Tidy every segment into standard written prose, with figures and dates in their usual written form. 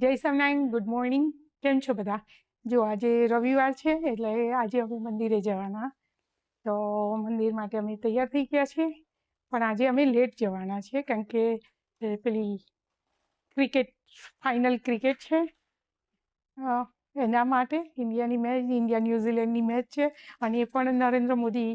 જય Swaminarayan, good morning. કેમ છો બધા? જો આજે રવિવાર છે એટલે આજે અમે મંદિરે જવાના. તો મંદિર માટે અમે તૈયાર થઈ ગયા છીએ, પણ આજે અમે લેટ જવાના છે કારણ કે પેલી ક્રિકેટ ફાઇનલ ક્રિકેટ છે, એના માટે ઇન્ડિયાની મેચ, ઇન્ડિયા ન્યૂઝીલેન્ડની મેચ છે અને એ પણ નરેન્દ્ર મોદી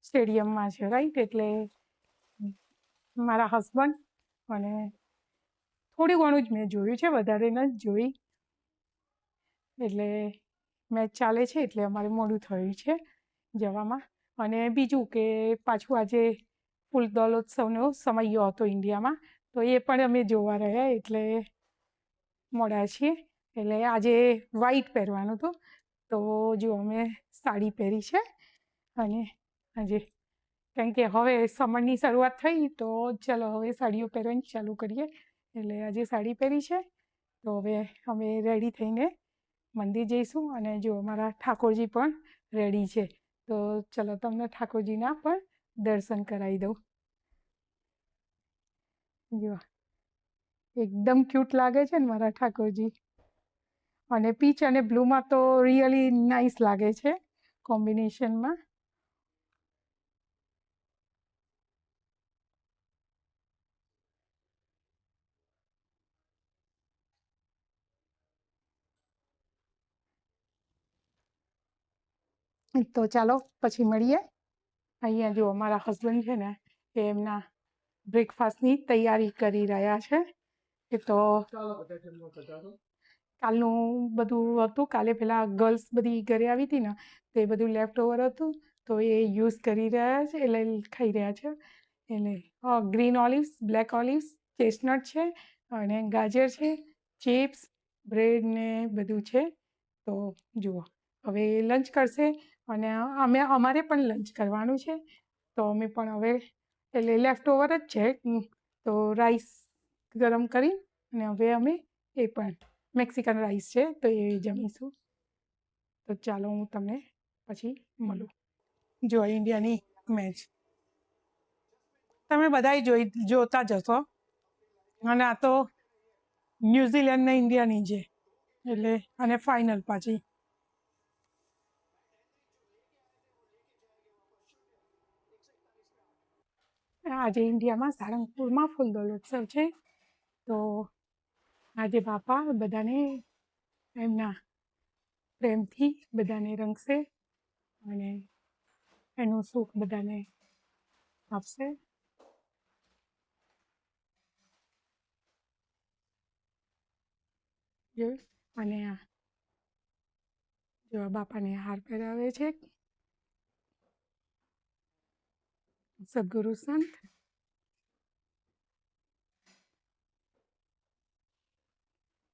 સ્ટેડિયમમાં છે, રાઈટ? એટલે મારા હસબન્ડ અને થોડું ઘણું જ મેં જોયું છે, વધારે નથી જોઈ. એટલે મેચ ચાલે છે એટલે અમારે મોડું થયું છે જવામાં. અને બીજું કે પાછું આજે ફૂલ દોલોત્સવનો સમયો હતો ઇન્ડિયામાં, તો એ પણ અમે જોવા રહ્યા એટલે મોડા છીએ. એટલે આજે વ્હાઈટ પહેરવાનું હતું, તો જો અમે સાડી પહેરી છે. અને આજે કારણ કે હવે સમરની શરૂઆત થઈ તો ચલો હવે સાડીઓ પહેરવાની ચાલુ કરીએ, એટલે આજે સાડી પહેરી છે. તો હવે અમે રેડી થઈને મંદિર જઈશું. અને જો અમારા ઠાકોરજી પણ રેડી છે, તો ચલો તમને ઠાકોરજીના પણ દર્શન કરાવી દઉં. જો એકદમ ક્યુટ લાગે છે ને મારા ઠાકોરજી. અને પીચ અને બ્લુમાં તો રિયલી નાઇસ લાગે છે કોમ્બિનેશનમાં. તો ચાલો પછી મળીએ. અહીંયા જો અમારા હસબન્ડ છે ને એ એમના બ્રેકફાસ્ટની તૈયારી કરી રહ્યા છે. એ તો કાલનું બધું હતું, કાલે પેલા ગર્લ્સ બધી ઘરે આવી હતી ને તો એ બધું લેફ્ટ ઓવર હતું, તો એ યુઝ કરી રહ્યા છે, એટલે ખાઈ રહ્યા છે. એટલે green olives, black olives, chestnut છે અને ગાજર છે, ચિપ્સ, બ્રેડ ને બધું છે. તો જુઓ હવે લંચ કરશે અને અમારે પણ લંચ કરવાનું છે. તો અમે પણ હવે એટલે લેફ્ટ ઓવર જ છે, તો રાઈસ ગરમ કરી અને હવે અમે એ પણ મેક્સિકન રાઈસ છે તો એ જમીશું. તો ચાલો હું તમને પછી મળું. જો ઇન્ડિયાની મેચ તમે બધાય જોતા જ હશો, અને આ તો ન્યૂઝીલેન્ડ ને ઇન્ડિયાની છે એટલે, અને ફાઇનલ પાછી. આજે ઇન્ડિયામાં સારંગપુરમાં ફૂલ દોલોત્સવ છે. તો આજે બાપા બધાને એમના પ્રેમથી બધાને રંગશે અને એનું સુખ બધાને આપશે. અને જો બાપાને હાર પહેરાવે છે સદગુરુ સંત.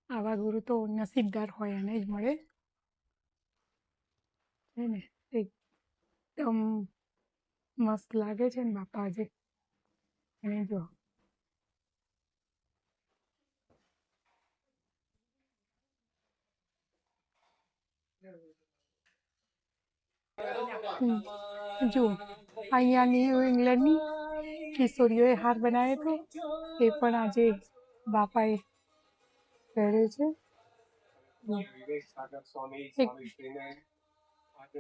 આવા ગુરુ તો નસીબદાર હોય એને જ મળે છે ને. એકદમ મસ્ત લાગે છે ને બાપા આજે. અને જો જુઓ અહીંયા ન્યૂ ઇંગ્લેન્ડની કિશોરીઓએ હાર બનાવ્યો હતો, એ પણ આજે બાપાએ પહેરે છે.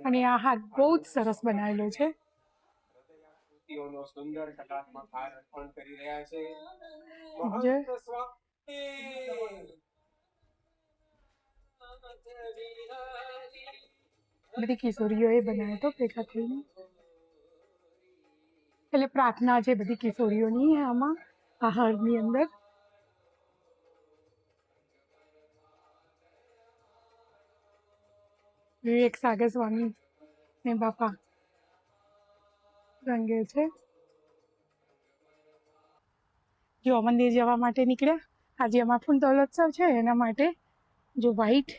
અને આ હાર બહુ જ સરસ બનાવેલો છે. સુંદર કલાત્મક હાર અર્પણ કરી રહ્યા છે. બધી કિશોરીઓએ બનાવ્યો હતો ભેગા થઈને, એટલે પ્રાર્થના છે બધી કિશોરીઓની આમાં આ હારની અંદર. વિવેક સાગર સ્વામી ને બાપા રંગે છે. જો મંદિર જવા માટે નીકળ્યા. આજે અમારા ફૂલ દોલોત્સવ છે એના માટે જો વ્હાઈટ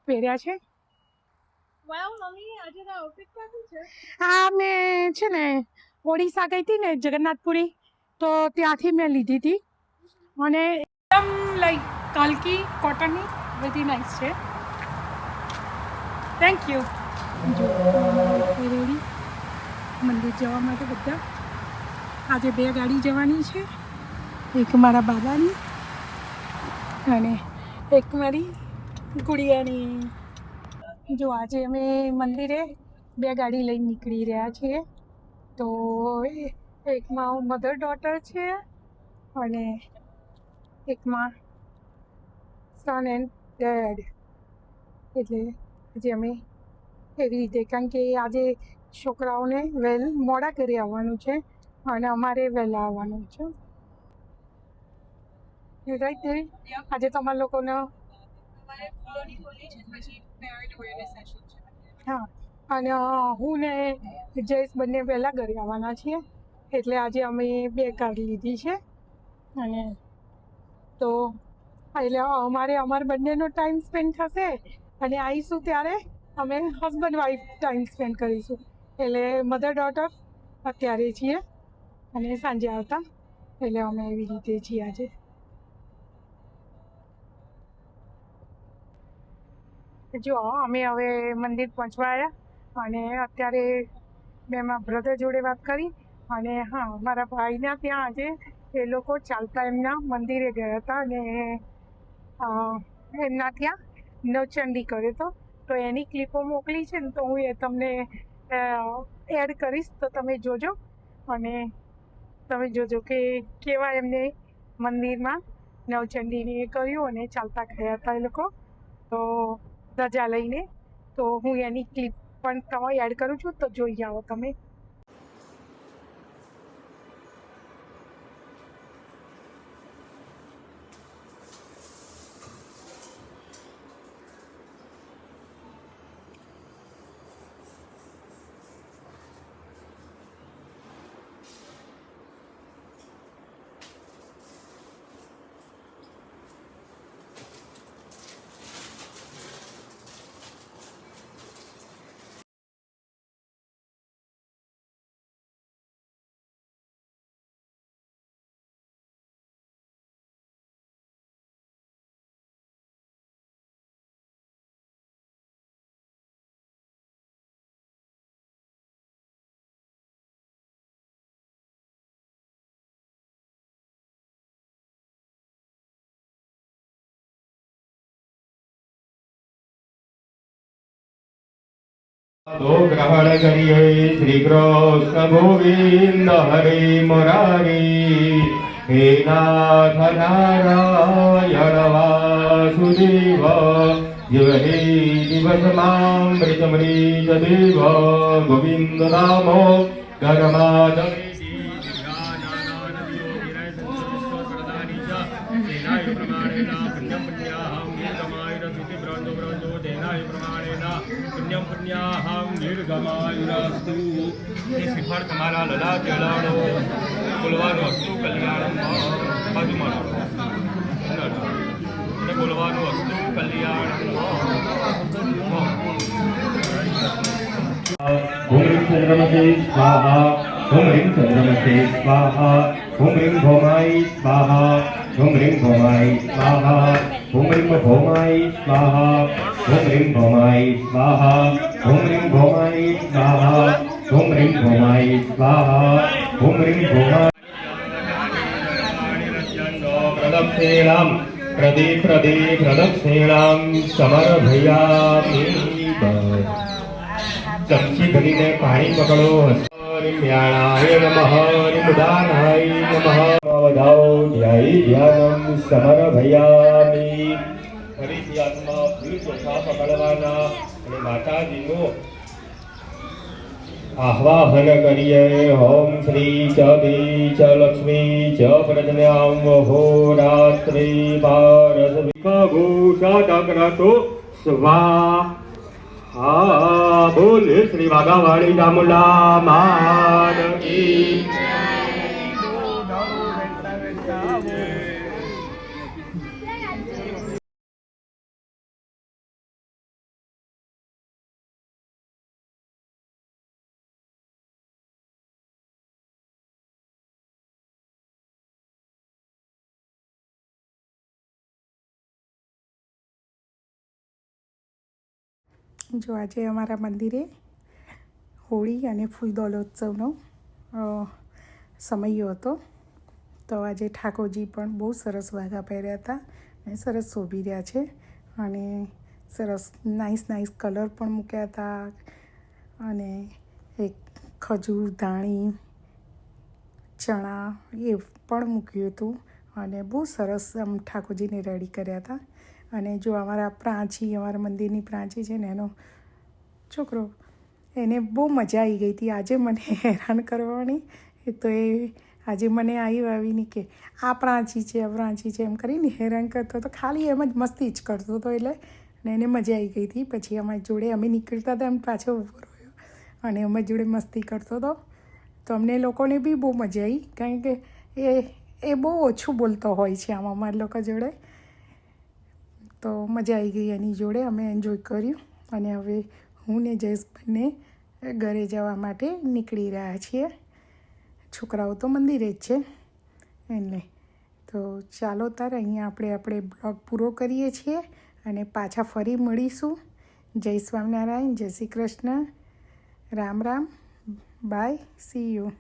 પહેર્યા છે. આ મેં છે ને ઓડિશા ગઈ હતી ને જગન્નાથપુરી, તો ત્યાંથી મેં લીધી હતી અને એકદમ લાઈક કલ્કી કોટનની બધી નાઇસ છે. Thank you. જો રેડી મંદિર જવા માટે બધા. આજે 2 ગાડી જવાની છે, એક મારા બાબાની અને એક મારી ગુડિયાની. જો આજે અમે મંદિરે 2 ગાડી લઈને નીકળી રહ્યા છીએ. તો એકમાં મધર ડોટર છે અને એકમાં સન એન્ડ ડેડ. એટલે આજે અમે એવી રીતે, કારણ કે આજે છોકરાઓને મોડા ઘરે આવવાનું છે અને અમારે વહેલા આવવાનું છે. રાઈટ દેવી? આજે તમારા લોકોનો હા, અને હું ને જયેશ બંને વહેલા ઘરે આવવાના છીએ. એટલે આજે અમે 2 કાર લીધી છે. અને તો એટલે અમારા બંનેનો ટાઈમ સ્પેન્ડ થશે અને આવીશું ત્યારે અમે હસબન્ડ વાઈફ ટાઈમ સ્પેન્ડ કરીશું. એટલે મધર ડોટર અત્યારે છીએ અને સાંજે આવતા. એટલે અમે એવી રીતે છીએ આજે. જો અમે હવે મંદિર પહોંચવા આવ્યા અને અત્યારે મેં મારા બ્રધર જોડે વાત કરી. અને હા, મારા ભાઈના ત્યાં આજે એ લોકો ચાલતા એમના મંદિરે ગયા હતા અને એમના ત્યાં નવચંડી કર્યો હતો. તો એની ક્લિપો મોકલી છે ને, તો હું એ તમને એડ કરીશ, તો તમે જોજો. અને તમે જોજો કે કેવા એમને મંદિરમાં નવચંડીને એ કર્યું અને ચાલતા ગયા હતા એ લોકો. તો રજા લઈને, તો હું એની ક્લિપ પણ તમે એડ કરું છું, તો જોઈ આવો તમે. दो ग्रहण करिए श्री कृष्ण गोविंद हरे मुरारी हे नाथ नारायण वासुदेव जीव हे दिवसमामृतमृत देव गोविंद नामो धर्मादमे पुण्यम पुण्याहम दीर्घमायुरास्तु श्रीफળ તમારા લલા જલાડો બોલવાનું અસ્તુ કલ્યાણમ બાજુમાં અને બોલવાનું અસ્તુ કલ્યાણમ. ઓમ રીમ ચંદ્રમસે સ્વાહા ઓમ રીમ ચંદ્રમસે સ્વાહા ઓમ રીમ ભૌમાય સ્વાહા ઓમ રીમ ભૌમાય સ્વાહા ઓમ રીમ ભૌમાય સ્વાહા ओम ह्रीं भौमाय स्वाहा ओम ह्रीं भौमाय स्वाहा ओम ह्रीं भौमाय स्वाहा ओम ह्रीं भौमाय प्रदक्षिणां प्रदक्षिणां समर्पयामि. चमची भरीने पाणी पकड़ो. हरिम्याणाय नमः हरिमुदानाय नमः वधाओ ध्यानं समर्पयामि. ફરીથી હાથમાં ફૂલ ચોખા પકડવાના અને માતાજીનું આહ્વાહન કરીએ. ઓમ શ્રી ચ દી ચ લક્ષ્મી ચ પ્રજ્ઞામ વહોરાત્રી પારસવિકભૂષાદગ્રતો સ્વાહા. બોલે શ્રી વાઘાવાળી દામુલા માત કી. જો આજે અમારા મંદિરે હોળી અને ફૂલદોલોત્સવનો સમય હતો. તો આજે ઠાકોરજી પણ બહુ સરસ વાઘા પહેર્યા હતા સરસ શોભી રહ્યા છે અને સરસ નાઇસ કલર પણ મૂક્યા હતા અને એક ખજૂર ધાણી ચણા એ પણ મૂક્યું હતું અને બહુ સરસ આમ ઠાકોરજીને રેડી કર્યા હતા. અને જો અમારા મંદિરની પ્રાંચી છે ને એનો છોકરો, એને બહુ મજા આવી ગઈ હતી આજે મને હેરાન કરવાની. તો એ આજે મને આવીને કે આ પ્રાંચી છે એમ કરીને હેરાન કરતો હતો, ખાલી એમ જ મસ્તી જ કરતો હતો. એટલે અને એને મજા આવી ગઈ હતી. પછી અમારી જોડે અમે નીકળતા હતા એમ પાછો ઊભો રહ્યો અને અમારી જોડે મસ્તી કરતો હતો. તો અમને લોકોને બી બહુ મજા આવી, કારણ કે એ બહુ ઓછું બોલતો હોય છે આમ અમારા લોકો જોડે. તો મજા આવી ગઈ એની જોડે, અમે એન્જોય કર્યું. અને હવે હું ને જયેશ બંને ઘરે જવા માટે નીકળી રહ્યા છીએ. છોકરાઓ તો મંદિરે જ છે એટલે. તો ચાલો તાર અહીંયા આપણે બ્લોગ પૂરો કરીએ છીએ અને પાછા ફરી મળીશું. જય સ્વામિનારાયણ, જય Shri Krishna, Ram Ram, bye, see you.